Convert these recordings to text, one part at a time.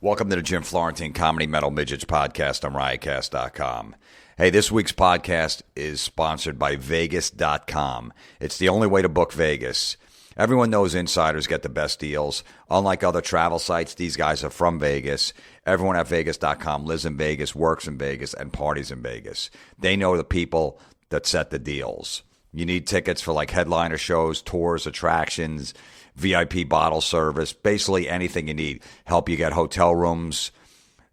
Welcome to the Jim Florentine Comedy Metal Midgets podcast on riotcast.com. Hey, this week's podcast is sponsored by Vegas.com. It's the only way to book Vegas. Everyone knows insiders get the best deals. Unlike other travel sites, these guys are from Vegas. Everyone at Vegas.com lives in Vegas, works in Vegas, and parties in Vegas. They know the people that set the deals. You need tickets for like headliner shows, tours, attractions, VIP bottle service, basically anything you need. Help you get hotel rooms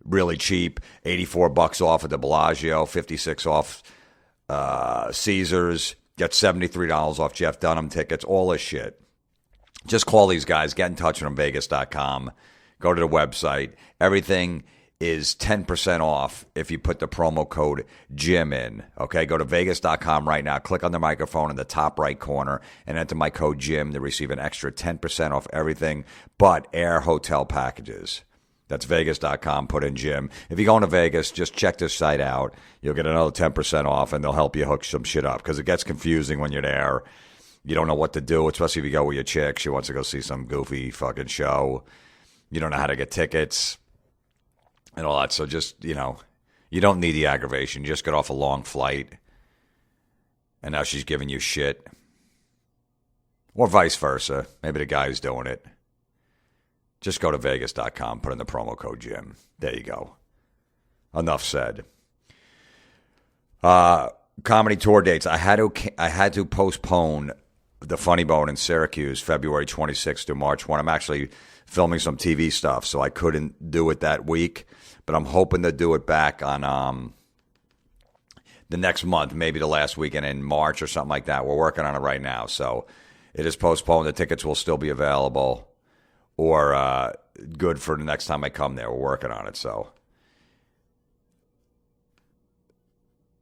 really cheap, $84 off at the Bellagio, $56 off Caesars, get $73 off Jeff Dunham tickets, all this shit. Just call these guys, get in touch with them, Vegas.com, go to the website. Everything is 10% off if you put the promo code JIM in. Okay, go to Vegas.com right now, click on the microphone in the top right corner, and enter my code JIM to receive an extra 10% off everything but air hotel packages. That's Vegas.com, put in JIM. If you're going to Vegas, just check this site out. You'll get another 10% off, and they'll help you hook some shit up because it gets confusing when you're there. You don't know what to do, especially if you go with your chick. She wants to go see some goofy fucking show. You don't know how to get tickets and all that. So just, you don't need the aggravation. You just get off a long flight, and now she's giving you shit. Or vice versa. Maybe the guy's doing it. Just go to Vegas.com, put in the promo code JIM. There you go. Enough said. Comedy tour dates. I had to postpone the Funny Bone in Syracuse, February 26th to March 1. I'm actually filming some TV stuff, so I couldn't do it that week. But I'm hoping to do it back on the next month, maybe the last weekend in March or something like that. We're working on it right now, so it is postponed. The tickets will still be available or good for the next time I come there. We're working on it, so.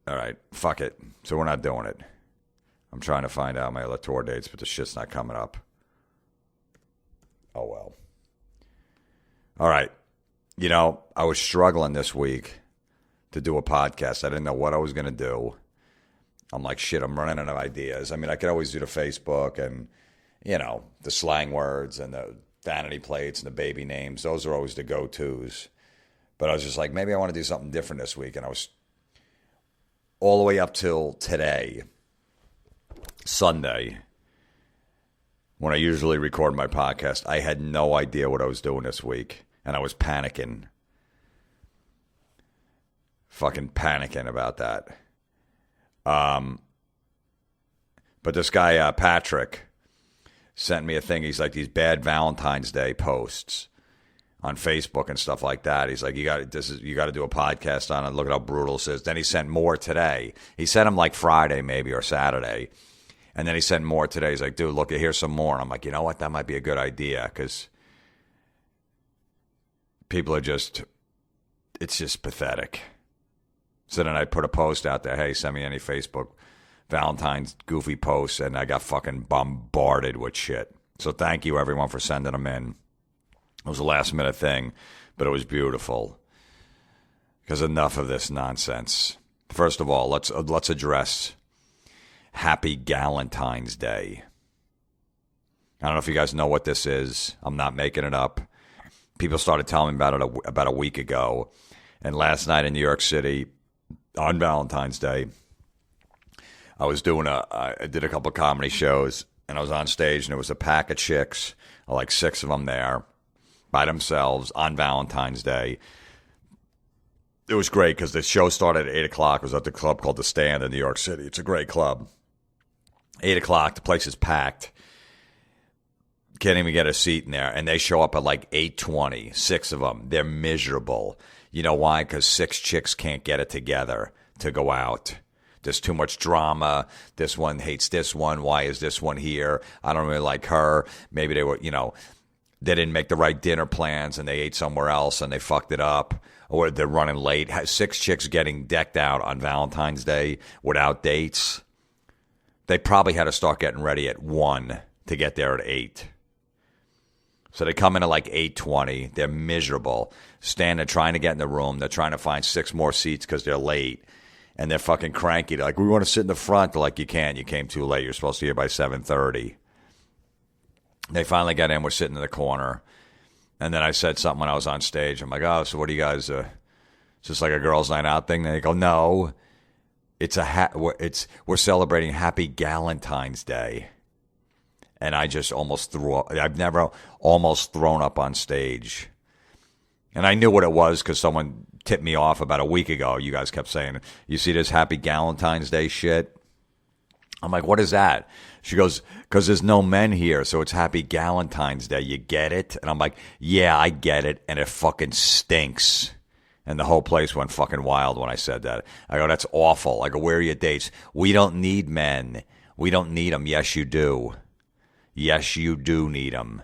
All right, fuck it. So we're not doing it. I'm trying to find out my other tour dates, but the shit's not coming up. Oh, well. All right. I was struggling this week to do a podcast. I didn't know what I was going to do. I'm like, shit, I'm running out of ideas. I mean, I could always do the Facebook and, the slang words and the vanity plates and the baby names. Those are always the go-tos. But I was just like, maybe I want to do something different this week. And I was all the way up till today, Sunday, when I usually record my podcast, I had no idea what I was doing this week. And I was panicking. Fucking panicking about that. But this guy, Patrick, sent me a thing. He's like, these bad Valentine's Day posts on Facebook and stuff like that. He's like, you got to do a podcast on it. Look at how brutal this is. Then he sent more today. He sent them like Friday maybe or Saturday. And then he sent more today. He's like, dude, look, here's some more. And I'm like, you know what? That might be a good idea because people are it's just pathetic. So then I put a post out there, hey, send me any Facebook Valentine's goofy posts, and I got fucking bombarded with shit. So thank you, everyone, for sending them in. It was a last-minute thing, but it was beautiful. Because enough of this nonsense. First of all, let's address Happy Valentine's Day. I don't know if you guys know what this is. I'm not making it up. People started telling me about it about a week ago. And last night in New York City, on Valentine's Day, I did a couple of comedy shows, and I was on stage, and there was a pack of chicks, like 6 of them there, by themselves on Valentine's Day. It was great because the show started at 8 o'clock. It was at the club called The Stand in New York City. It's a great club. 8 o'clock, the place is packed. Can't even get a seat in there. And they show up at like 8:20, 6 of them. They're miserable. You know why? Because 6 chicks can't get it together to go out. There's too much drama. This one hates this one. Why is this one here? I don't really like her. Maybe they were, they didn't make the right dinner plans and they ate somewhere else and they fucked it up. Or they're running late. 6 chicks getting decked out on Valentine's Day without dates. They probably had to start getting ready at 1 to get there at 8. So they come in at like 8:20. They're miserable. Standing, trying to get in the room. They're trying to find 6 more seats because they're late. And they're fucking cranky. They're like, we want to sit in the front. They're like, you can't. You came too late. You're supposed to be here by 7:30. They finally got in. We're sitting in the corner. And then I said something when I was on stage. I'm like, oh, so what do you guys, is this like a girls' night out thing? And they go, no, we're celebrating Happy Valentine's Day. And I just almost threw up. I've never almost thrown up on stage. And I knew what it was because someone tipped me off about a week ago. You guys kept saying, you see this Happy Valentine's Day shit? I'm like, what is that? She goes, because there's no men here, so it's Happy Valentine's Day. You get it? And I'm like, yeah, I get it, and it fucking stinks. And the whole place went fucking wild when I said that. I go, that's awful. I go, where are your dates? We don't need men. We don't need them. Yes, you do. Yes, you do need them.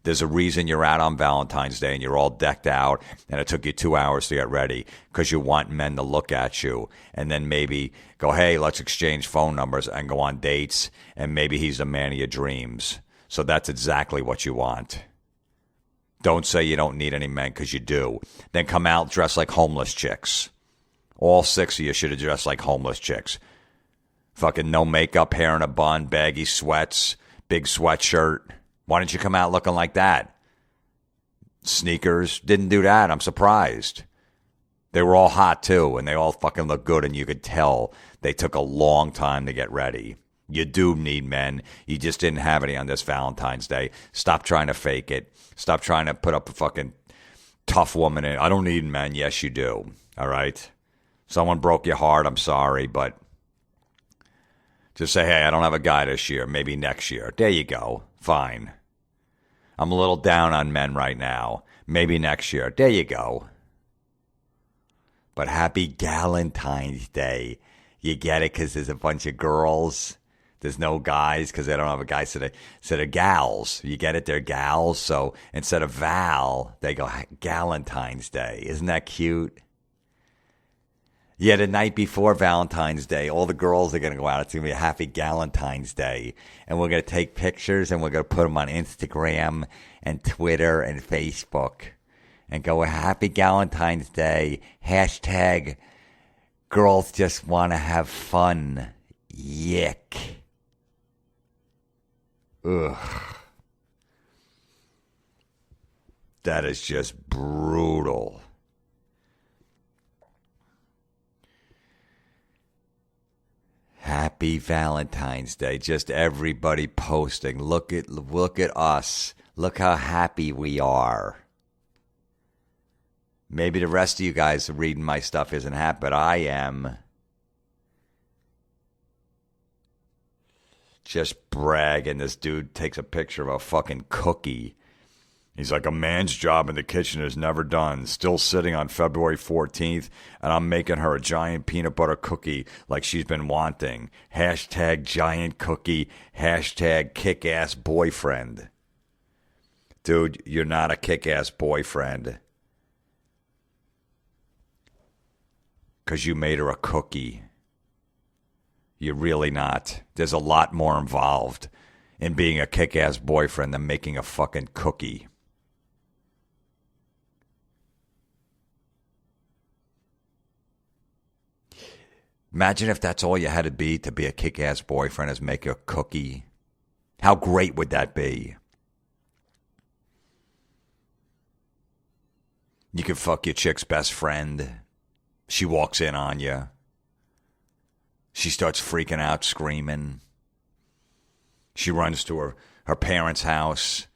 There's a reason you're out on Valentine's Day and you're all decked out and it took you 2 hours to get ready because you want men to look at you and then maybe go, hey, let's exchange phone numbers and go on dates and maybe he's the man of your dreams. So that's exactly what you want. Don't say you don't need any men because you do. Then come out dressed like homeless chicks. All 6 of you should have dressed like homeless chicks. Fucking no makeup, hair in a bun, baggy sweats, big sweatshirt. Why didn't you come out looking like that? Sneakers. Didn't do that. I'm surprised. They were all hot too, and they all fucking looked good, and you could tell they took a long time to get ready. You do need men. You just didn't have any on this Valentine's Day. Stop trying to fake it. Stop trying to put up a fucking tough woman in. I don't need men. Yes, you do. All right? Someone broke your heart. I'm sorry, but just say, hey, I don't have a guy this year. Maybe next year. There you go. Fine. I'm a little down on men right now. Maybe next year. There you go. But Happy Valentine's Day. You get it because there's a bunch of girls. There's no guys because they don't have a guy. So they're gals. You get it? They're gals. So instead of Val, they go Valentine's Day. Isn't that cute? Yeah, the night before Valentine's Day, all the girls are going to go out. It's going to be a Happy Valentine's Day. And we're going to take pictures and we're going to put them on Instagram and Twitter and Facebook. And go, Happy Valentine's Day. Hashtag girls just want to have fun. Yick. Ugh. That is just brutal. Happy Valentine's Day. Just everybody posting. Look at us. Look how happy we are. Maybe the rest of you guys reading my stuff isn't happy, but I am. Just bragging. This dude takes a picture of a fucking cookie. He's like, a man's job in the kitchen is never done. Still sitting on February 14th, and I'm making her a giant peanut butter cookie like she's been wanting. Hashtag giant cookie. Hashtag kick-ass boyfriend. Dude, you're not a kick-ass boyfriend. Because you made her a cookie. You're really not. There's a lot more involved in being a kick-ass boyfriend than making a fucking cookie. Imagine if that's all you had to be a kick-ass boyfriend is make a cookie. How great would that be? You could fuck your chick's best friend. She walks in on you. She starts freaking out, screaming. She runs to her parents' house,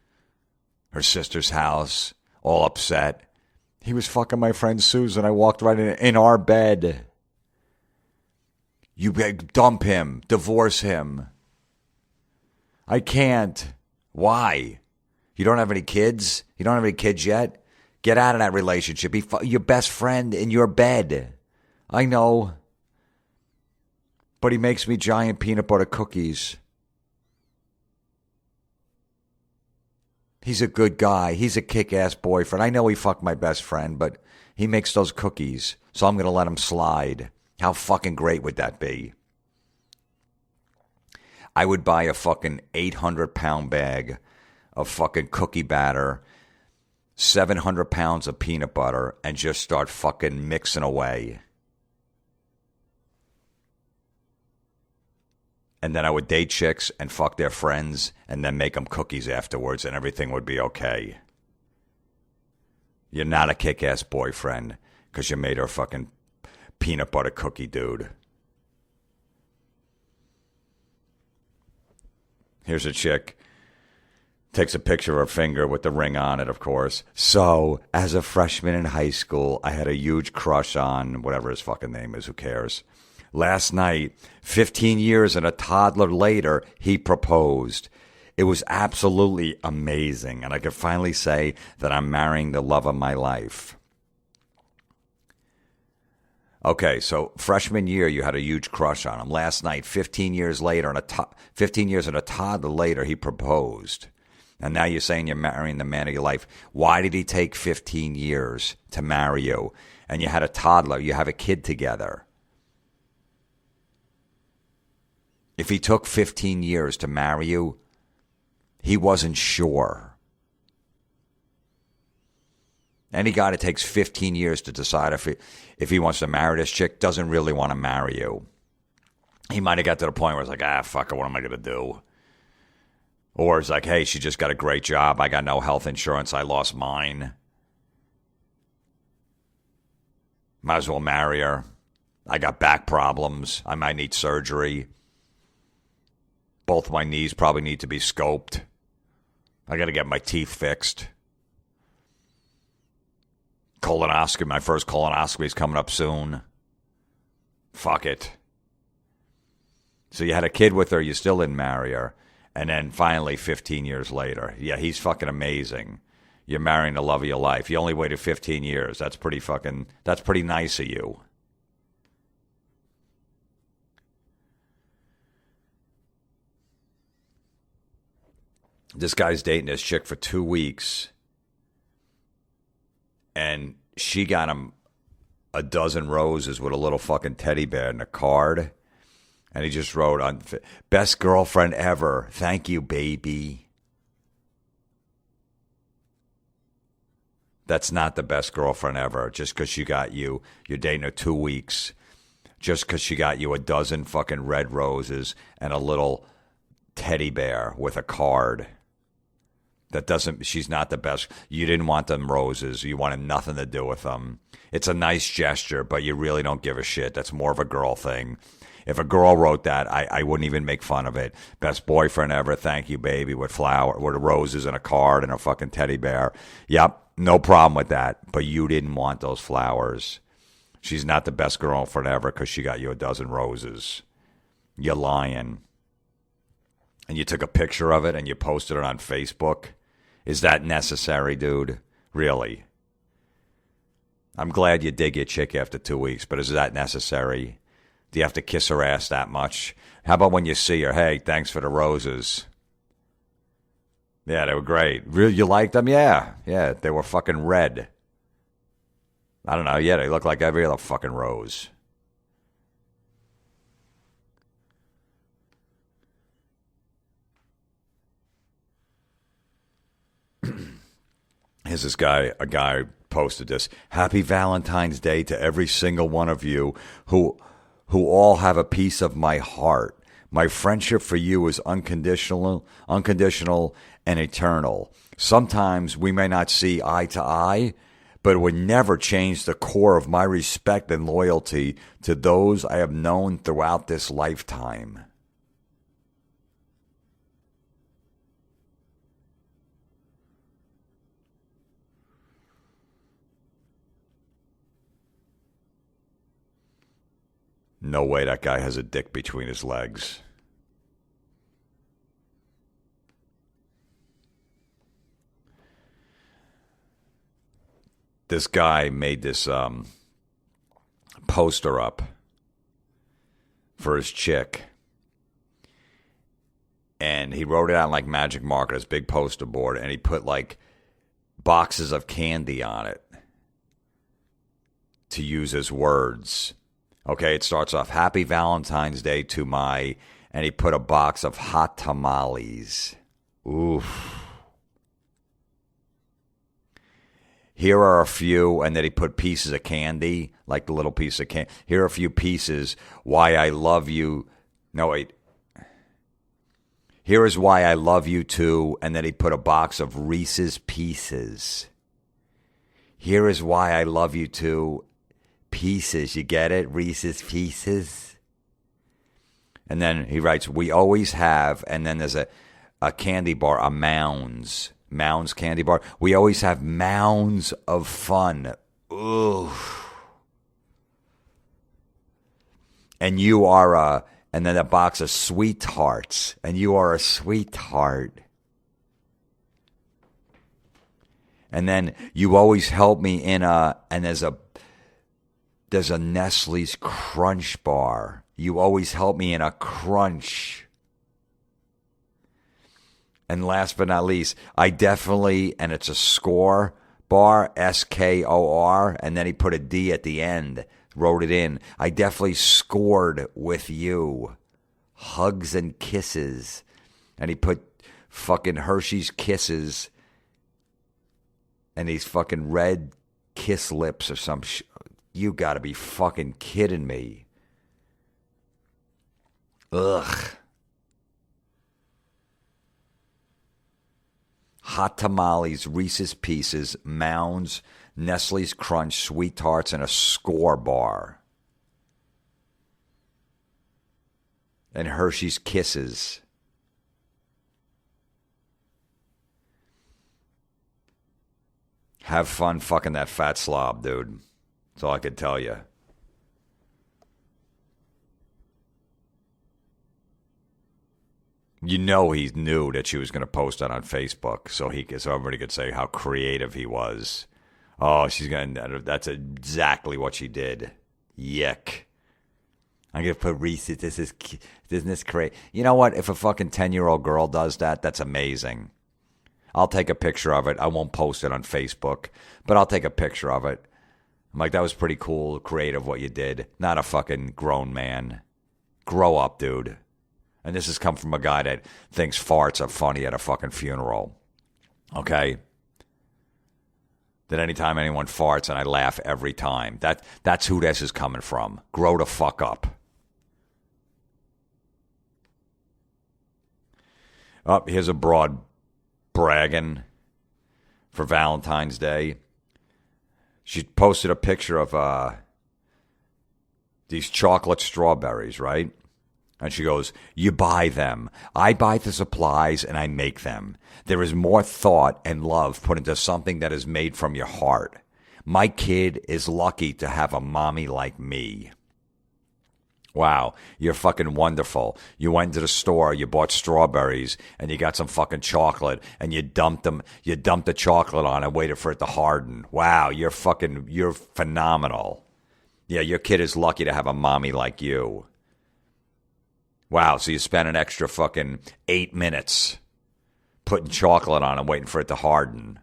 her sister's house, all upset. He was fucking my friend Susan. I walked right in our bed. You dump him, divorce him. I can't. Why? You don't have any kids? You don't have any kids yet? Get out of that relationship. Be your best friend in your bed. I know. But he makes me giant peanut butter cookies. He's a good guy. He's a kick-ass boyfriend. I know he fucked my best friend, but he makes those cookies, so I'm going to let him slide. How fucking great would that be? I would buy a fucking 800-pound bag of fucking cookie batter, 700 pounds of peanut butter, and just start fucking mixing away. And then I would date chicks and fuck their friends and then make them cookies afterwards and everything would be okay. You're not a kick-ass boyfriend because you made her fucking peanut butter cookie, dude. Here's a chick. Takes a picture of her finger with the ring on it, of course. So, as a freshman in high school, I had a huge crush on whatever his fucking name is. Who cares? Last night, 15 years and a toddler later, he proposed. It was absolutely amazing, and I could finally say that I'm marrying the love of my life. Okay, so freshman year, you had a huge crush on him. Last night, 15 years later, and 15 years and a toddler later, he proposed. And now you're saying you're marrying the man of your life. Why did he take 15 years to marry you? And you had a toddler, you have a kid together. If he took 15 years to marry you, he wasn't sure. Any guy that takes 15 years to decide if he wants to marry this chick doesn't really want to marry you. He might have got to the point where it's like, fuck it, what am I going to do? Or it's like, hey, she just got a great job. I got no health insurance. I lost mine. Might as well marry her. I got back problems. I might need surgery. Both my knees probably need to be scoped. I got to get my teeth fixed. Colonoscopy. My first colonoscopy is coming up soon. Fuck it. So you had a kid with her. You still didn't marry her. And then finally, 15 years later. Yeah, he's fucking amazing. You're marrying the love of your life. You only waited 15 years. That's pretty nice of you. This guy's dating this chick for 2 weeks. And she got him a dozen roses with a little fucking teddy bear and a card. And he just wrote on, best girlfriend ever. Thank you, baby. That's not the best girlfriend ever. Just because you're dating her 2 weeks. Just because she got you a dozen fucking red roses and a little teddy bear with a card. She's not the best. You didn't want them roses. You wanted nothing to do with them. It's a nice gesture, but you really don't give a shit. That's more of a girl thing. If a girl wrote that, I wouldn't even make fun of it. Best boyfriend ever, thank you, baby, with roses and a card and a fucking teddy bear. Yep, no problem with that. But you didn't want those flowers. She's not the best girlfriend ever because she got you a dozen roses. You're lying. And you took a picture of it and you posted it on Facebook. Is that necessary, dude? Really? I'm glad you dig your chick after 2 weeks, but is that necessary? Do you have to kiss her ass that much? How about when you see her? Hey, thanks for the roses. Yeah, they were great. Really, you liked them? Yeah, they were fucking red. I don't know. Yeah, they look like every other fucking rose. Here's this guy, a guy posted this. Happy Valentine's Day to every single one of you who all have a piece of my heart. My friendship for you is unconditional and eternal. Sometimes we may not see eye to eye, but it would never change the core of my respect and loyalty to those I have known throughout this lifetime. No way that guy has a dick between his legs. This guy made this poster up for his chick. And he wrote it out like magic marker, this big poster board, and he put like boxes of candy on it to use as words. Okay, it starts off, Happy Valentine's Day to my, and he put a box of hot tamales. Oof. Here are a few, and then he put pieces of candy, like the little piece of candy. Here are a few pieces, why I love you. No, wait. Here is why I love you too, and then he put a box of Reese's Pieces. Here is why I love you too. Pieces, you get it? Reese's Pieces. And then he writes, we always have, and then there's a candy bar, a Mounds candy bar. We always have mounds of fun. Ooh. And you are and then a box of sweethearts, and you are a sweetheart. And then you always help me in and there's a Nestle's Crunch bar. You always help me in a crunch. And last but not least, I definitely, and it's a score bar, SKOR, and then he put a D at the end, wrote it in. I definitely scored with you. Hugs and kisses. And he put fucking Hershey's Kisses and these fucking red kiss lips or some shit. You gotta be fucking kidding me. Ugh. Hot tamales, Reese's Pieces, Mounds, Nestle's Crunch, Sweet Tarts, and a score bar. And Hershey's Kisses. Have fun fucking that fat slob, dude. That's all I can tell you. You know he knew that she was going to post that on Facebook, so everybody could say how creative he was. Oh, that's exactly what she did. Yuck. I'm going to put Reese's. Isn't this crazy? You know what? If a fucking 10-year-old girl does that, that's amazing. I'll take a picture of it. I won't post it on Facebook, but I'll take a picture of it. I'm like, that was pretty cool, creative what you did. Not a fucking grown man. Grow up, dude. And this has come from a guy that thinks farts are funny at a fucking funeral. Okay? That anytime anyone farts, and I laugh every time. That's who this is coming from. Grow the fuck up. Oh, here's a broad bragging for Valentine's Day. She posted a picture of these chocolate strawberries, right? And she goes, you buy them. I buy the supplies and I make them. There is more thought and love put into something that is made from your heart. My kid is lucky to have a mommy like me. Wow, you're fucking wonderful. You went to the store, you bought strawberries, and you got some fucking chocolate, and you dumped the chocolate on and waited for it to harden. Wow, you're phenomenal. Yeah, your kid is lucky to have a mommy like you. Wow, so you spent an extra fucking 8 minutes putting chocolate on and waiting for it to harden.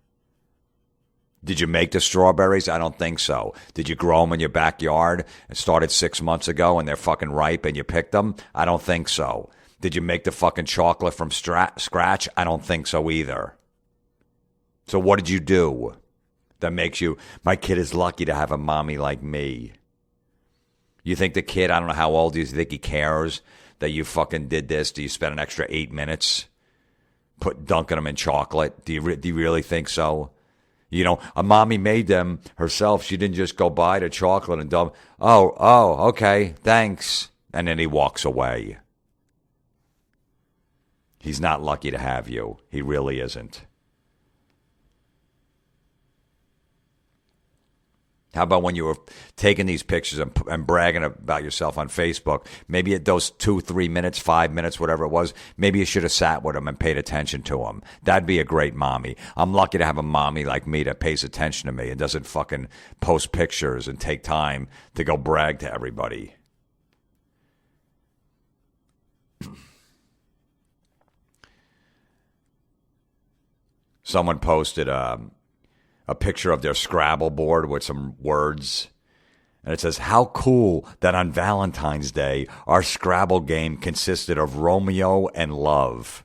Did you make the strawberries? I don't think so. Did you grow them in your backyard? It started 6 months ago and they're fucking ripe and you picked them? I don't think so. Did you make the fucking chocolate from scratch? I don't think so either. So what did you do that makes you, my kid is lucky to have a mommy like me? You think the kid, I don't know how old he is, you think he cares that you fucking did this? Do you spend an extra 8 minutes dunking them in chocolate? Do you really think so? You know, a mommy made them herself. She didn't just go buy the chocolate and dump. Oh, okay, thanks. And then he walks away. He's not lucky to have you. He really isn't. How about when you were taking these pictures and bragging about yourself on Facebook? Maybe at those 2, 3 minutes, 5 minutes, whatever it was, maybe you should have sat with them and paid attention to them. That'd be a great mommy. I'm lucky to have a mommy like me that pays attention to me and doesn't fucking post pictures and take time to go brag to everybody. Someone posted a picture of their Scrabble board with some words. And it says, how cool that on Valentine's Day, our Scrabble game consisted of Romeo and love.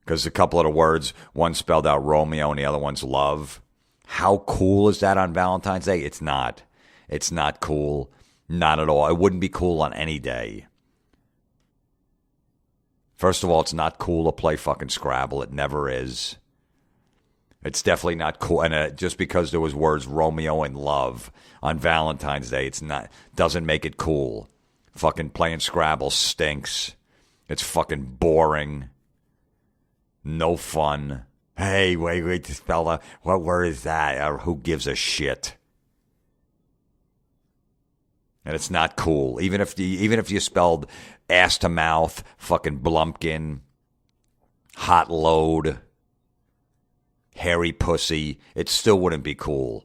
Because a couple of the words, one spelled out Romeo and the other one's love. How cool is that on Valentine's Day? It's not. It's not cool. Not at all. It wouldn't be cool on any day. First of all, it's not cool to play fucking Scrabble. It never is. It's definitely not cool. And just because there was words Romeo and love on Valentine's Day, doesn't make it cool. Fucking playing Scrabble stinks. It's fucking boring. No fun. Hey, wait to spell out. What word is that? Or who gives a shit? And it's not cool. Even if you spelled ass to mouth, fucking Blumpkin, hot load, hairy pussy, it still wouldn't be cool.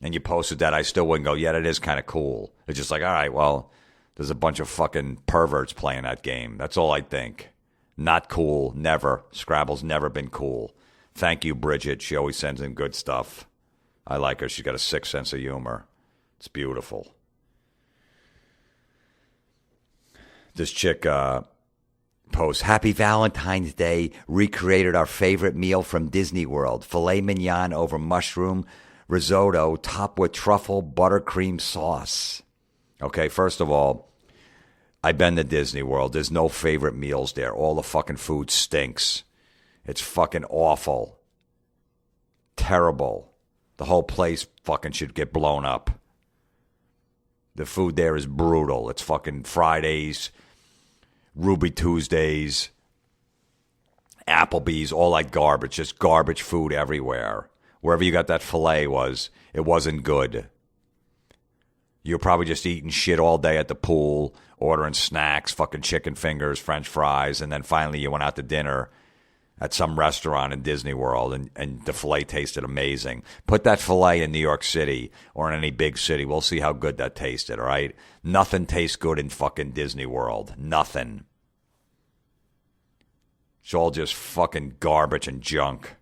And you posted that, I still wouldn't go, yeah, that is kind of cool. It's just like, all right, well, there's a bunch of fucking perverts playing that game. That's all I'd think. Not cool, never. Scrabble's never been cool. Thank you, Bridget. She always sends in good stuff. I like her. She's got a sick sense of humor. It's beautiful. This chick posts, Happy Valentine's Day. Recreated our favorite meal from Disney World. Filet mignon over mushroom risotto topped with truffle buttercream sauce. Okay, first of all, I've been to Disney World. There's no favorite meals there. All the fucking food stinks. It's fucking awful. Terrible. The whole place fucking should get blown up. The food there is brutal. It's fucking Fridays, Ruby Tuesdays, Applebee's, all like garbage. Just garbage food everywhere. Wherever you got that filet it wasn't good. You're probably just eating shit all day at the pool, ordering snacks, fucking chicken fingers, French fries, and then finally you went out to dinner at some restaurant in Disney World, and the filet tasted amazing. Put that filet in New York City or in any big city. We'll see how good that tasted, all right? Nothing tastes good in fucking Disney World. Nothing. It's all just fucking garbage and junk.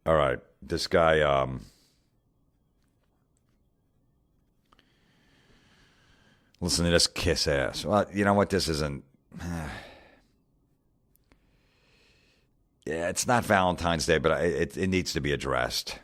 All right, this guy, listen to this kiss ass. Well, you know what? This isn't. Yeah, it's not Valentine's Day, but it needs to be addressed.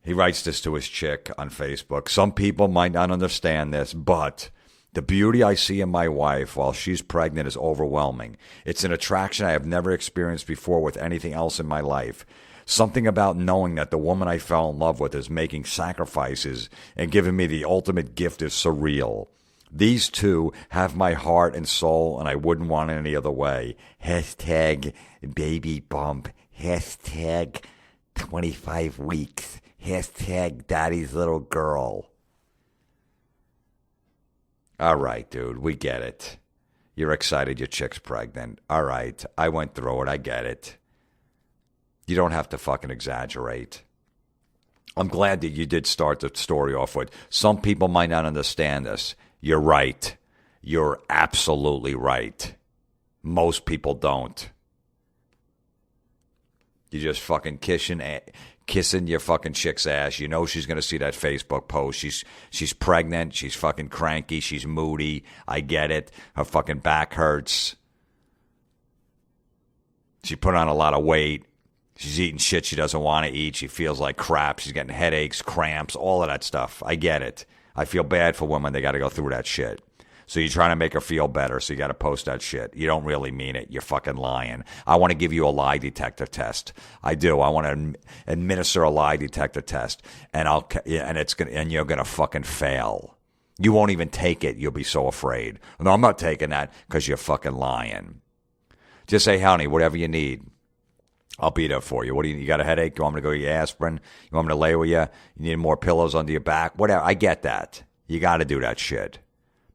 He writes this to his chick on Facebook. Some people might not understand this, but the beauty I see in my wife while she's pregnant is overwhelming. It's an attraction I have never experienced before with anything else in my life. Something about knowing that the woman I fell in love with is making sacrifices and giving me the ultimate gift is surreal. These two have my heart and soul, and I wouldn't want it any other way. Hashtag baby bump. Hashtag 25 weeks. Hashtag daddy's little girl. All right, dude, we get it. You're excited your chick's pregnant. All right, I went through it. I get it. You don't have to fucking exaggerate. I'm glad that you did start the story off with, some people might not understand this. You're right. You're absolutely right. Most people don't. You just fucking kissing your fucking chick's ass. You know she's going to see that Facebook post. She's pregnant. She's fucking cranky. She's moody. I get it. Her fucking back hurts. She put on a lot of weight. She's eating shit she doesn't want to eat. She feels like crap. She's getting headaches, cramps, all of that stuff. I get it. I feel bad for women. They got to go through that shit. So you're trying to make her feel better, so you got to post that shit. You don't really mean it. You're fucking lying. I want to give you a lie detector test. I do. I want to administer a lie detector test, and you're gonna fucking fail. You won't even take it. You'll be so afraid. No, I'm not taking that because you're fucking lying. Just say, honey, whatever you need, I'll be there for you. What do you got a headache? You want me to go get your aspirin? You want me to lay with you? You need more pillows under your back? Whatever. I get that. You got to do that shit.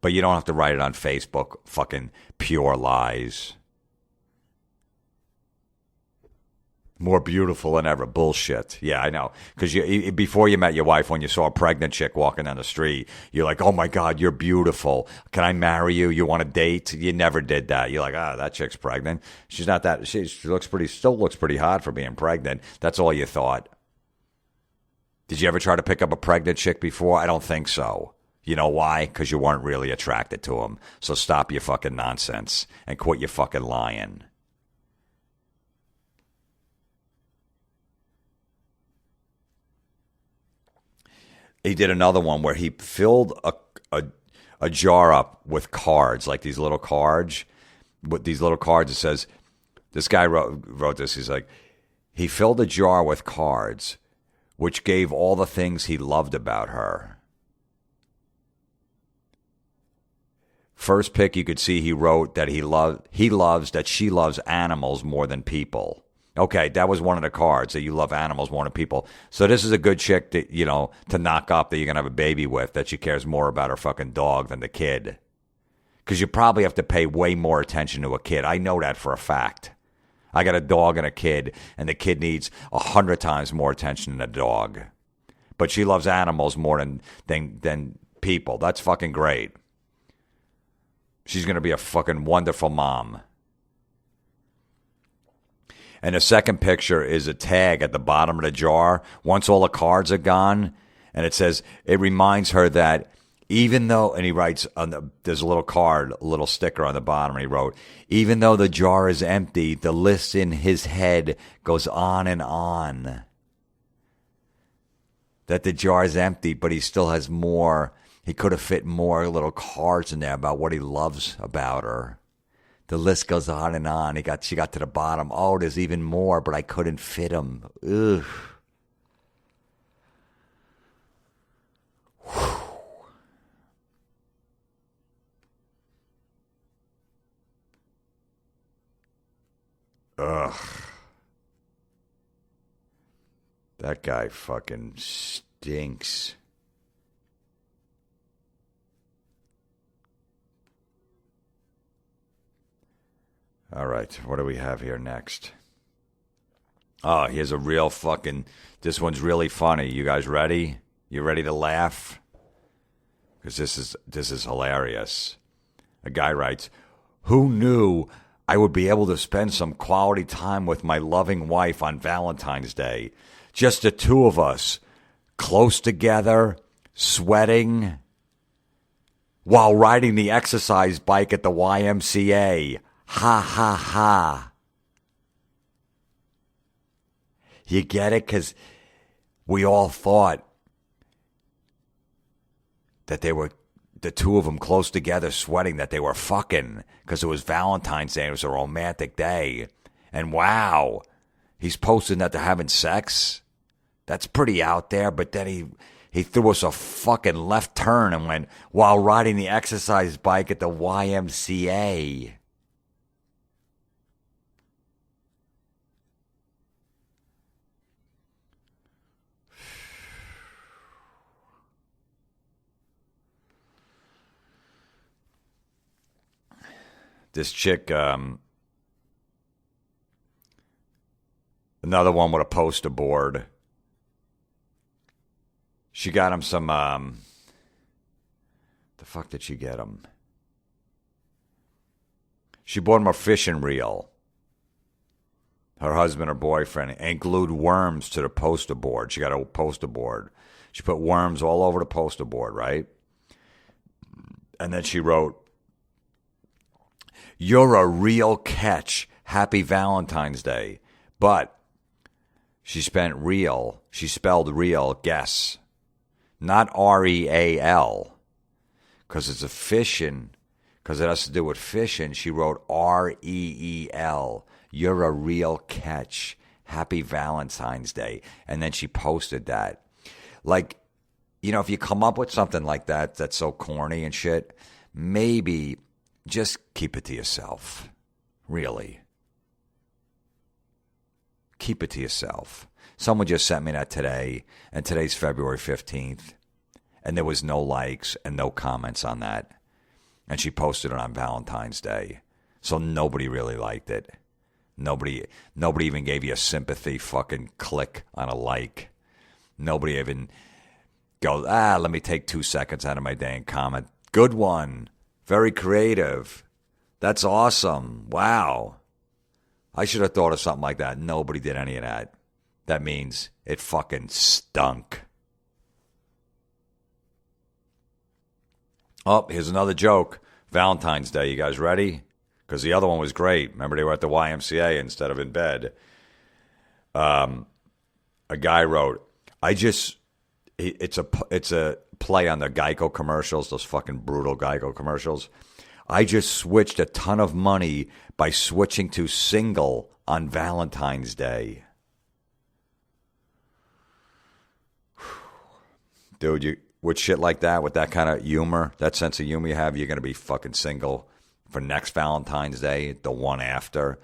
But you don't have to write it on Facebook, fucking pure lies. More beautiful than ever. Bullshit. Yeah, I know. Because before you met your wife, when you saw a pregnant chick walking down the street, you're like, oh my God, you're beautiful. Can I marry you? You want to date? You never did that. You're like, that chick's pregnant. She's not that. She still looks pretty hot for being pregnant. That's all you thought. Did you ever try to pick up a pregnant chick before? I don't think so. You know why? Because you weren't really attracted to him. So stop your fucking nonsense and quit your fucking lying. he did another one where he filled a jar up with cards, like these little cards. With these little cards, it says, this guy wrote this. He's like, he filled a jar with cards, which gave all the things he loved about her. First pick, you could see he wrote that she loves animals more than people. Okay, that was one of the cards, that you love animals more than people. So this is a good chick that, to knock up, that you're going to have a baby with, that she cares more about her fucking dog than the kid. Because you probably have to pay way more attention to a kid. I know that for a fact. I got a dog and a kid, and the kid needs 100 times more attention than a dog. But she loves animals more than people. That's fucking great. She's going to be a fucking wonderful mom. And the second picture is a tag at the bottom of the jar. Once all the cards are gone, and it says, it reminds her that even though, and he writes, there's a little card, a little sticker on the bottom, and he wrote, even though the jar is empty, the list in his head goes on and on. That the jar is empty, but he still has more. He could have fit more little cards in there about what he loves about her. The list goes on and on. She got to the bottom. Oh, there's even more, but I couldn't fit them. Ugh. Whew. Ugh. That guy fucking stinks. All right, what do we have here next? Oh, here's a real fucking... This one's really funny. You guys ready? You ready to laugh? Because this is hilarious. A guy writes, who knew I would be able to spend some quality time with my loving wife on Valentine's Day? Just the two of us, close together, sweating, while riding the exercise bike at the YMCA. Ha, ha, ha. You get it? Because we all thought that they were, the two of them close together sweating, that they were fucking, because it was Valentine's Day. It was a romantic day. And wow, he's posting that they're having sex. That's pretty out there. But then he threw us a fucking left turn and went, while riding the exercise bike at the YMCA. This chick, another one with a poster board. She got him some, the fuck did she get him? She bought him a fishing reel. Her husband or boyfriend, and glued worms to the poster board. She got a poster board. She put worms all over the poster board, right? And then she wrote, you're a real catch. Happy Valentine's Day. But she spelled real, guess. Not R-E-A-L. Because it's a fishing, because it has to do with fishing. She wrote R-E-E-L. You're a real catch. Happy Valentine's Day. And then she posted that. Like, if you come up with something like that that's so corny and shit, maybe just keep it to yourself. Really. Keep it to yourself. Someone just sent me that today, and today's February 15th, and there was no likes and no comments on that. And she posted it on Valentine's Day. So nobody really liked it. Nobody even gave you a sympathy fucking click on a like. Nobody even goes, let me take 2 seconds out of my day and comment. Good one. Very creative. That's awesome. Wow. I should have thought of something like that. Nobody did any of that. That means it fucking stunk. Oh, here's another joke. Valentine's Day. You guys ready? Because the other one was great. Remember, they were at the YMCA instead of in bed. A guy wrote, It's a play on the Geico commercials, those fucking brutal Geico commercials. I just switched a ton of money by switching to single on Valentine's Day. Dude, with shit like that, with that kind of humor, that sense of humor you have, you're going to be fucking single for next Valentine's Day, the one after,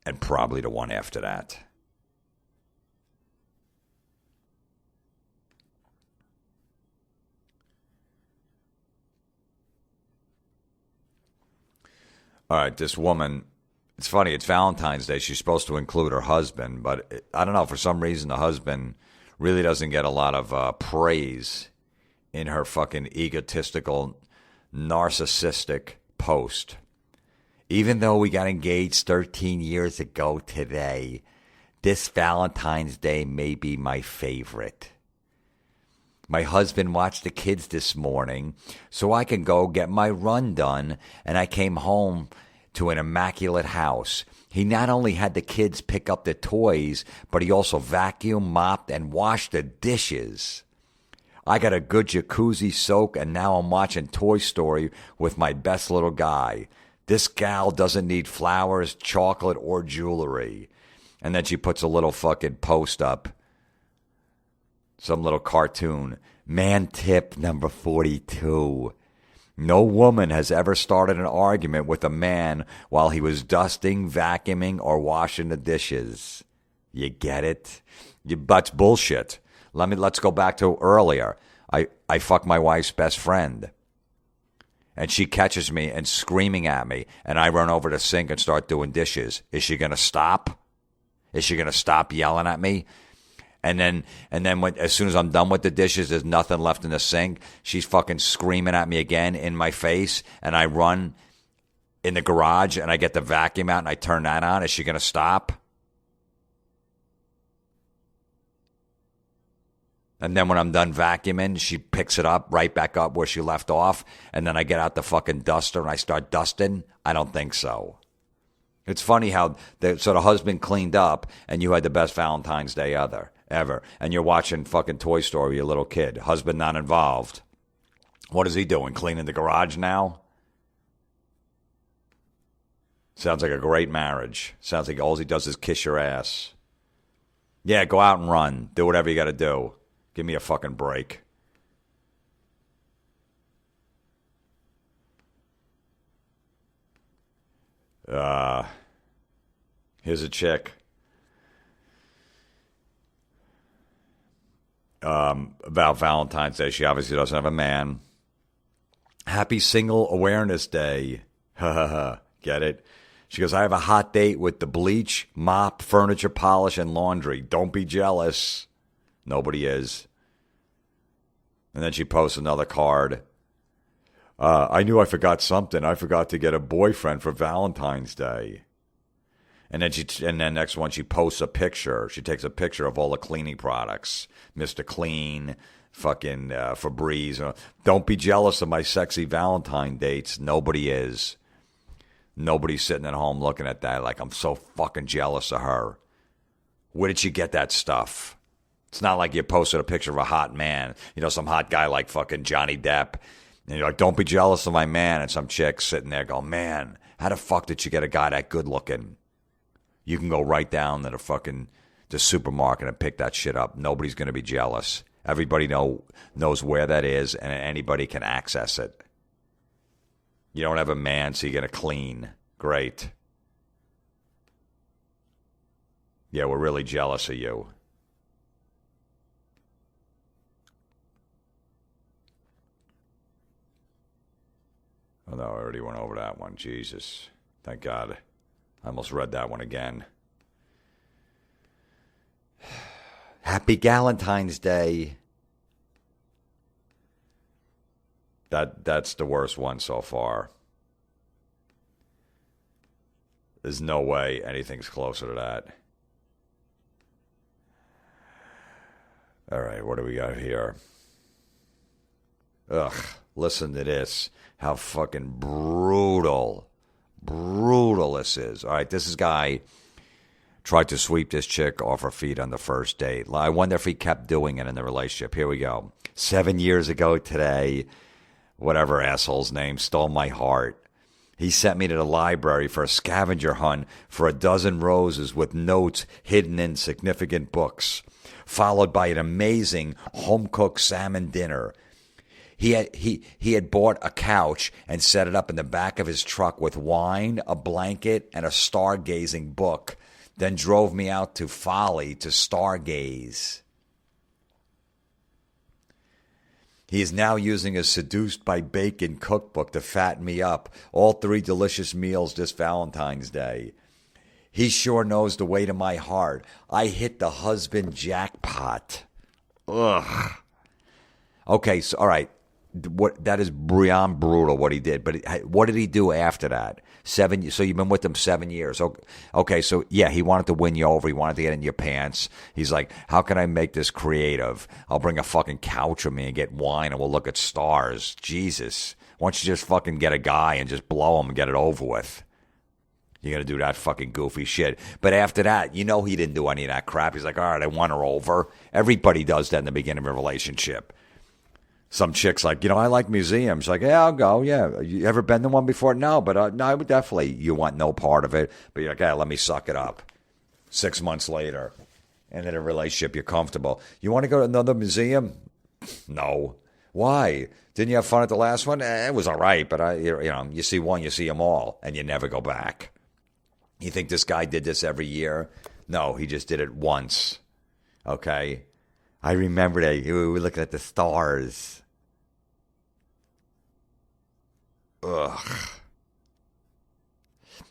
and probably the one after that. All right, this woman, it's funny, it's Valentine's Day. She's supposed to include her husband, but I don't know, for some reason the husband really doesn't get a lot of praise in her fucking egotistical, narcissistic post. Even though we got engaged 13 years ago today, this Valentine's Day may be my favorite. My husband watched the kids this morning so I can go get my run done, and I came home to an immaculate house. He not only had the kids pick up the toys, but he also vacuumed, mopped, and washed the dishes. I got a good jacuzzi soak, and now I'm watching Toy Story with my best little guy. This gal doesn't need flowers, chocolate, or jewelry. And then she puts a little fucking post up. Some little cartoon. Man tip number 42. No woman has ever started an argument with a man while he was dusting, vacuuming, or washing the dishes. You get it? That's bullshit. Let's go back to earlier. I fuck my wife's best friend. And she catches me and screaming at me, and I run over to the sink and start doing dishes. Is she going to stop? Is she going to stop yelling at me? And then as soon as I'm done with the dishes, there's nothing left in the sink. She's fucking screaming at me again in my face, and I run in the garage, and I get the vacuum out, and I turn that on. Is she going to stop? And then when I'm done vacuuming, she picks it up right back up where she left off, and then I get out the fucking duster and I start dusting? I don't think so. It's funny how the husband cleaned up, and you had the best Valentine's Day ever. And you're watching fucking Toy Story with your little kid. Husband not involved. What is he doing? Cleaning the garage now? Sounds like a great marriage. Sounds like all he does is kiss your ass. Yeah, go out and run. Do whatever you got to do. Give me a fucking break. Here's a chick. About Valentine's Day. She obviously doesn't have a man. Happy Single Awareness Day. Get it? She goes, I have a hot date with the bleach, mop, furniture polish, and laundry. Don't be jealous. Nobody is. And then she posts another card. I knew I forgot something. I forgot to get a boyfriend for Valentine's Day. And then next one, she posts a picture. She takes a picture of all the cleaning products. Mr. Clean, fucking Febreze. Don't be jealous of my sexy Valentine dates. Nobody is. Nobody's sitting at home looking at that like, I'm so fucking jealous of her. Where did she get that stuff? It's not like you posted a picture of a hot man. Some hot guy like fucking Johnny Depp. And you're like, don't be jealous of my man. And some chick sitting there going, man, how the fuck did you get a guy that good looking? You can go right down to the supermarket and pick that shit up. Nobody's going to be jealous. Everybody knows where that is, and anybody can access it. You don't have a man, so you're going to clean. Great. Yeah, we're really jealous of you. Oh, no, I already went over that one. Jesus. Thank God. I almost read that one again. Happy Galentine's Day. That's the worst one so far. There's no way anything's closer to that. All right, what do we got here? Ugh, listen to this. How fucking brutal this is. All right, this is guy Tried to sweep this chick off her feet on the first date. I wonder if he kept doing it in the relationship. Here we go. 7 years ago today, whatever asshole's name stole my heart. He sent me to the library for a scavenger hunt for a dozen roses with notes hidden in significant books, followed by an amazing home-cooked salmon dinner. He had bought a couch and set it up in the back of his truck with wine, a blanket, and a stargazing book, then drove me out to Folly to stargaze. He is now using a Seduced by Bacon cookbook to fatten me up. All 3 delicious meals this Valentine's Day. He sure knows the way to my heart. I hit the husband jackpot. Ugh. Okay, so all right. That is beyond brutal what he did. But what did he do after that? 7. So you've been with him 7 years. Okay, so yeah, he wanted to win you over. He wanted to get in your pants. He's like, how can I make this creative? I'll bring a fucking couch with me and get wine and we'll look at stars. Jesus. Why don't you just fucking get a guy and just blow him and get it over with? You're going to do that fucking goofy shit. But after that, you know he didn't do any of that crap. He's like, all right, I won her over. Everybody does that in the beginning of a relationship. Some chick's like, I like museums. Like, yeah, I'll go. Yeah. You ever been to one before? No, but no, I would definitely. You want no part of it. But you're like, yeah, let me suck it up. 6 months later. And in a relationship, you're comfortable. You want to go to another museum? No. Why? Didn't you have fun at the last one? It was all right, but you see one, you see them all, and you never go back. You think this guy did this every year? No, he just did it once. Okay? I remember that we were looking at the stars. Ugh.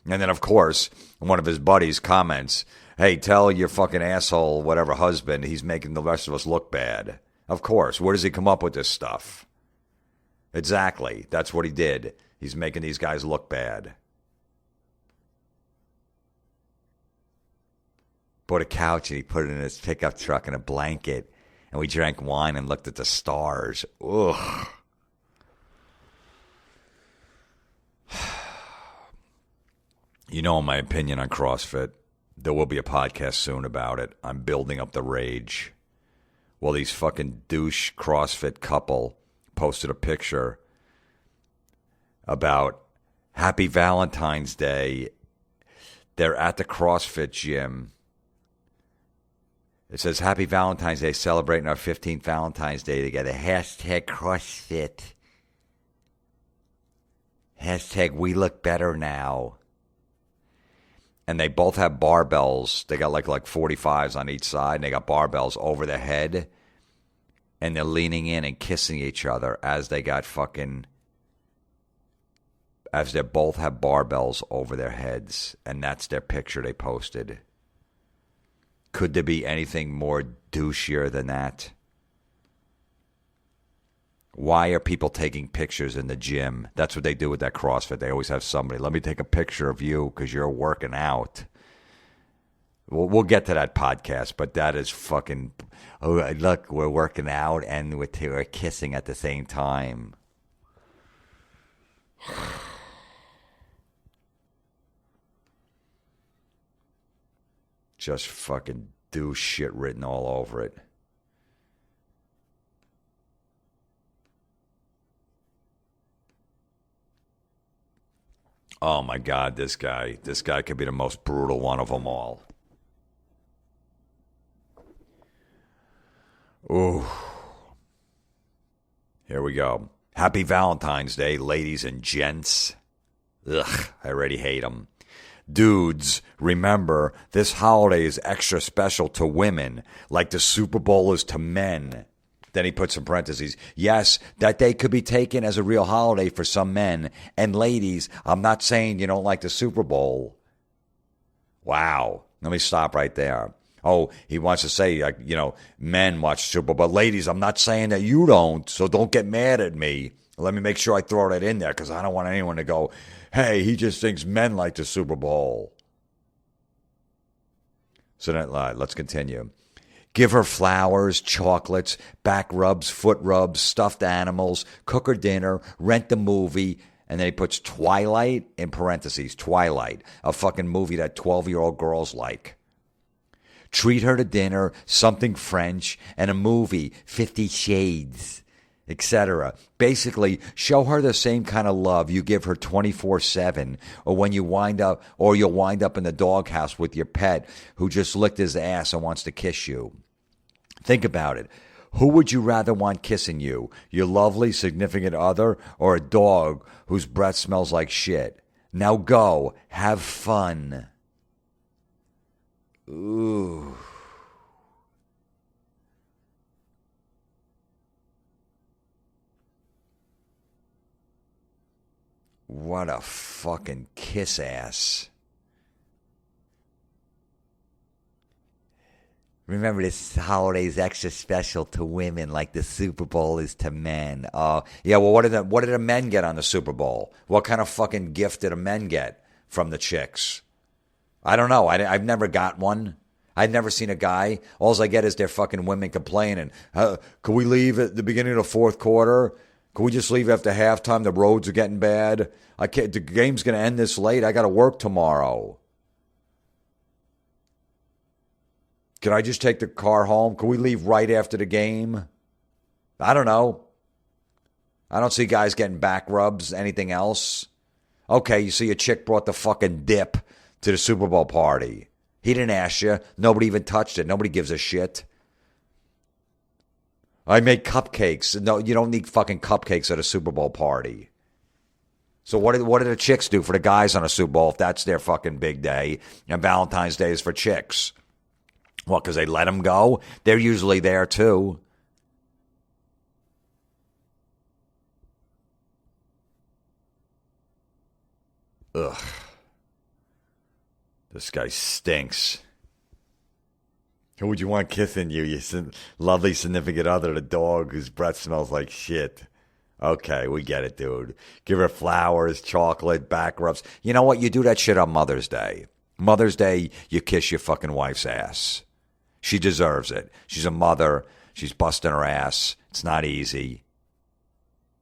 And then, of course, one of his buddies comments, hey, tell your fucking asshole, whatever husband, he's making the rest of us look bad. Of course. Where does he come up with this stuff? Exactly. That's what he did. He's making these guys look bad. Bought a couch and he put it in his pickup truck and a blanket. And we drank wine and looked at the stars. Ugh. You know my opinion on CrossFit. There will be a podcast soon about it. I'm building up the rage. Well, these fucking douche CrossFit couple posted a picture about Happy Valentine's Day. They're at the CrossFit gym. It says, Happy Valentine's Day, celebrating our 15th Valentine's Day together. Hashtag CrossFit. Hashtag we look better now. And they both have barbells. They got like 45s on each side. And they got barbells over their head. And they're leaning in and kissing each other as they both have barbells over their heads. And that's their picture they posted. Could there be anything more douchier than that? Why are people taking pictures in the gym? That's what they do with that CrossFit. They always have somebody, let me take a picture of you because you're working out. We'll get to that podcast, but that is fucking, oh, look, we're working out and we're kissing at the same time. Just fucking douche shit written all over it. Oh my God, this guy could be the most brutal one of them all. Ooh. Here we go. Happy Valentine's Day, ladies and gents. Ugh, I already hate them. Dudes, remember, this holiday is extra special to women, like the Super Bowl is to men. Then he puts in parentheses, yes, that day could be taken as a real holiday for some men. And ladies, I'm not saying you don't like the Super Bowl. Wow. Let me stop right there. Oh, he wants to say, like, men watch Super Bowl. But ladies, I'm not saying that you don't, so don't get mad at me. Let me make sure I throw that in there because I don't want anyone to go, hey, he just thinks men like the Super Bowl. So then, let's continue. Give her flowers, chocolates, back rubs, foot rubs, stuffed animals, cook her dinner, rent the movie, and then he puts Twilight in parentheses, Twilight, a fucking movie that 12-year-old girls like. Treat her to dinner, something French, and a movie, 50 Shades, etc. Basically, show her the same kind of love you give her 24/7, or when you you'll wind up in the doghouse with your pet who just licked his ass and wants to kiss you. Think about it. Who would you rather want kissing you? Your lovely significant other or a dog whose breath smells like shit? Now go. Have fun. Ooh. What a fucking kiss ass. Remember, this holiday is extra special to women like the Super Bowl is to men. Yeah, well, what did the men get on the Super Bowl? What kind of fucking gift did the men get from the chicks? I don't know. I've never got one. I've never seen a guy. All I get is their fucking women complaining. Could we leave at the beginning of the fourth quarter? Could we just leave after halftime? The roads are getting bad. I can't. The game's going to end this late. I got to work tomorrow. Can I just take the car home? Can we leave right after the game? I don't know. I don't see guys getting back rubs. Anything else? Okay, you see a chick brought the fucking dip to the Super Bowl party. He didn't ask you. Nobody even touched it. Nobody gives a shit. I make cupcakes. No, you don't need fucking cupcakes at a Super Bowl party. So what do the chicks do for the guys on a Super Bowl if that's their fucking big day and Valentine's Day is for chicks? What, because they let them go? They're usually there too. Ugh. This guy stinks. Who would you want kissing you? Your lovely significant other, the dog whose breath smells like shit. Okay, we get it, dude. Give her flowers, chocolate, back rubs. You know what? You do that shit on Mother's Day. Mother's Day, you kiss your fucking wife's ass. She deserves it. She's a mother. She's busting her ass. It's not easy.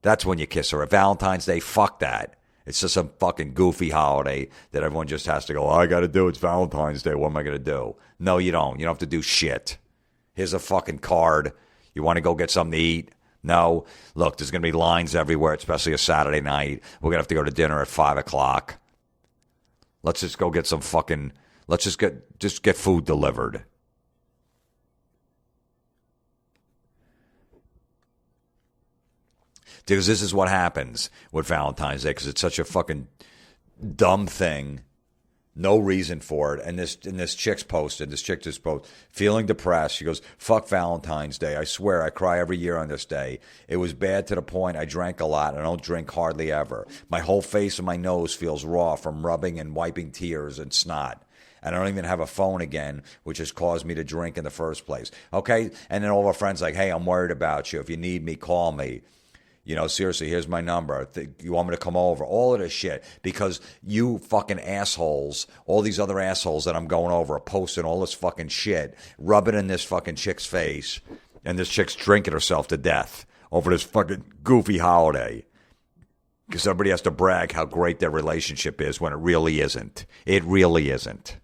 That's when you kiss her. At Valentine's Day, fuck that. It's just some fucking goofy holiday that everyone just has to go, I got to do. It's Valentine's Day. What am I going to do? No, you don't. You don't have to do shit. Here's a fucking card. You want to go get something to eat? No. Look, there's going to be lines everywhere, especially a Saturday night. We're going to have to go to dinner at 5 o'clock. Let's just go get some fucking, let's just get food delivered. Because this is what happens with Valentine's Day, because it's such a fucking dumb thing. No reason for it. And this chick's posted, this chick just posted, feeling depressed. She goes, fuck Valentine's Day. I swear I cry every year on this day. It was bad to the point I drank a lot and I don't drink hardly ever. My whole face and my nose feels raw from rubbing and wiping tears and snot. And I don't even have a phone again, which has caused me to drink in the first place. Okay? And then all our friends like, hey, I'm worried about you. If you need me, call me. You know, seriously, here's my number. You want me to come over? All of this shit. Because you fucking assholes, all these other assholes that I'm going over are posting all this fucking shit, rubbing in this fucking chick's face, and this chick's drinking herself to death over this fucking goofy holiday. Because everybody has to brag how great their relationship is when it really isn't. It really isn't.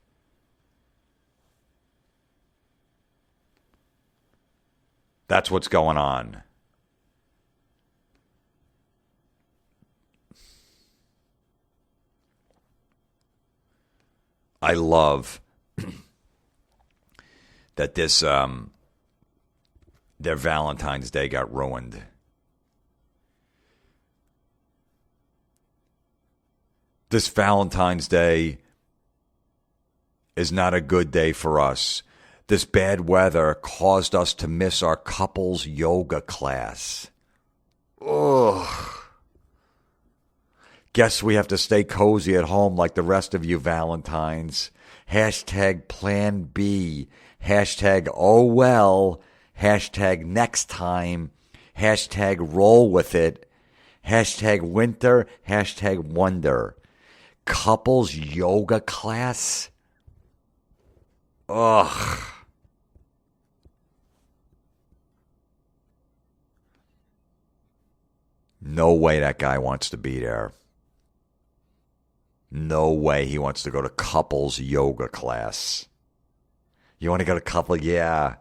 That's what's going on. I love that this their Valentine's Day got ruined. This Valentine's Day is not a good day for us. This bad weather caused us to miss our couples yoga class. Ugh. Guess we have to stay cozy at home like the rest of you Valentines. Hashtag Plan B. Hashtag oh well. Hashtag next time. Hashtag roll with it. Hashtag winter. Hashtag wonder. Couples yoga class? Ugh. No way that guy wants to be there. No way he wants to go to couples yoga class. You want to go to couple? Yeah.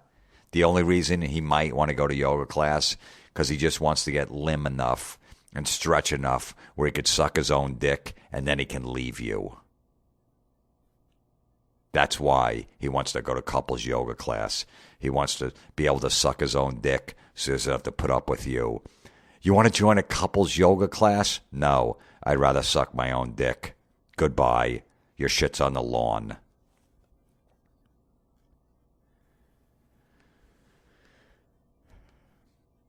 The only reason he might want to go to yoga class because he just wants to get limb enough and stretch enough where he could suck his own dick and then he can leave you. That's why he wants to go to couples yoga class. He wants to be able to suck his own dick so he doesn't have to put up with you. You want to join a couples yoga class? No, I'd rather suck my own dick. Goodbye. Your shit's on the lawn.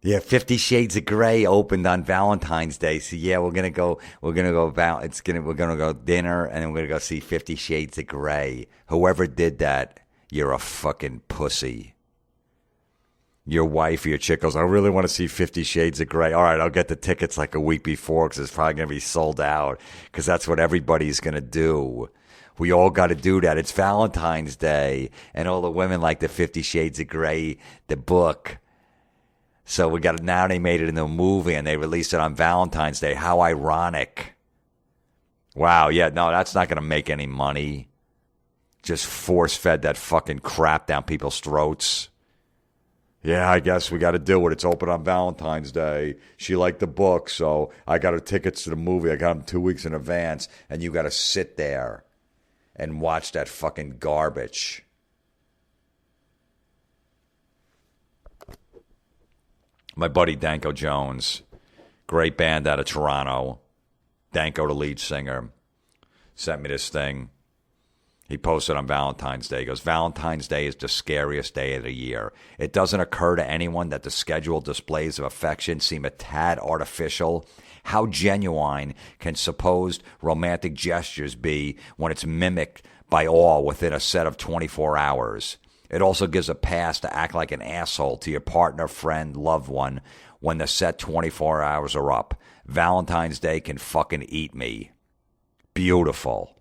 Yeah, 50 Shades of Grey opened on Valentine's Day. So yeah, we're gonna go dinner and then we're gonna go see 50 Shades of Grey. Whoever did that, you're a fucking pussy. Your wife or your chick goes, I really want to see 50 Shades of Grey. All right, I'll get the tickets like a week before because it's probably going to be sold out because that's what everybody's going to do. We all got to do that. It's Valentine's Day, and all the women like the 50 Shades of Grey, the book. So now they made it into a movie, and they released it on Valentine's Day. How ironic. Wow, yeah, no, that's not going to make any money. Just force-fed that fucking crap down people's throats. Yeah, I guess we got to do it. It's open on Valentine's Day. She liked the book, so I got her tickets to the movie. I got them 2 weeks in advance, and you got to sit there and watch that fucking garbage. My buddy Danko Jones, great band out of Toronto. Danko, the lead singer, sent me this thing. He posted on Valentine's Day. He goes, Valentine's Day is the scariest day of the year. It doesn't occur to anyone that the scheduled displays of affection seem a tad artificial. How genuine can supposed romantic gestures be when it's mimicked by all within a set of 24 hours? It also gives a pass to act like an asshole to your partner, friend, loved one when the set 24 hours are up. Valentine's Day can fucking eat me. Beautiful.